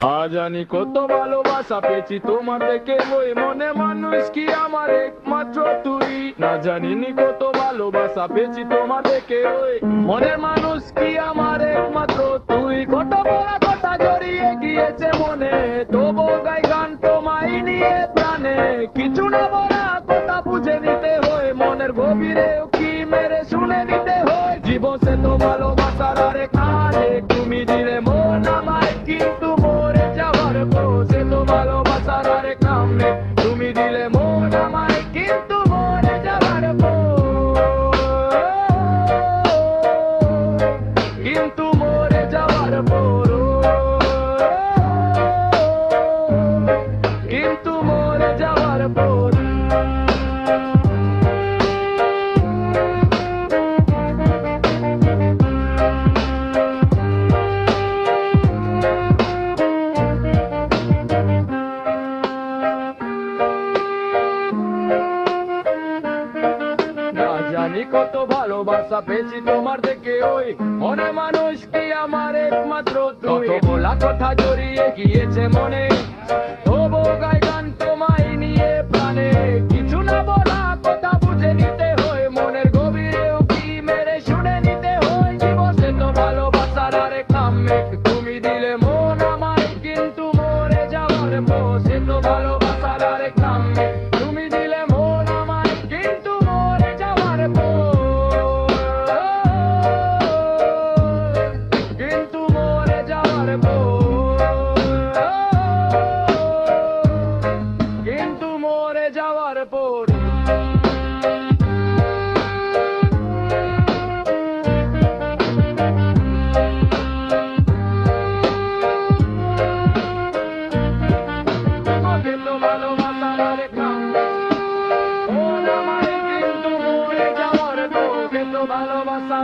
জানি কত ভালোবাসা পেয়েছি তোমার থেকে, ওই মনে মানুষ কি আমার একমাত্র তুই। না জানিনি কত ভালোবাসা পেয়েছি তোমার থেকে, ওই মনের মানুষ কি আমার একমাত্র তুই। কত বড় কথা জড়িয়ে গিয়েছে মনে, তবু গাই গান তোমায় নিয়ে প্রাণে। কিছু না বলা কথা বুঝে নিতে হয়, মনের গভীরে কি মেরে শুনে নিতে হয়। জীবন সে তো ভালোবাসার আরেক আরেক, তুমি দিলে মন আমায় কিন্তু মরে যাওয়ার পর। সে তো ভালোবাসার আরেক নাম নেই, তুমি দিলে মন আমায় কিন্তু মরে যাওয়ার পর। কিন্তু মরে যাওয়ার পর, কিন্তু মরে যাওয়ার পর। জানি কত ভালোবাসা পেয়েছি তোমার থেকে, ওই মনে মানুষ কি আমার একমাত্র তুই। কত বলা কথা জড়িয়ে গিয়েছে মনে, তবু গাই গান তোমায় নিয়ে প্রাণে। কিছু না বলা কথা বুঝে নিতে হয়, মনের গভীরেও কি মেরে শুনে নিতে হয়। জীবন সে তো ভালোবাসার আরেক নাম, তুমি দিলে মন আমায় কিন্তু মরে যাওয়ার পর। সে তো ভালোবাসার আরেক নাম, তুমি দিলে মন আমায় কিন্তু মরে যাওয়ার পর। কিন্তু মরে যাওয়ার পর, কিন্তু মরে যাওয়ার পর। কিন্তু ভালোবাসার আরেক নাম, মন আমায় কিন্তু মরে যাওয়ার পর। কিন্তু ভালোবাসা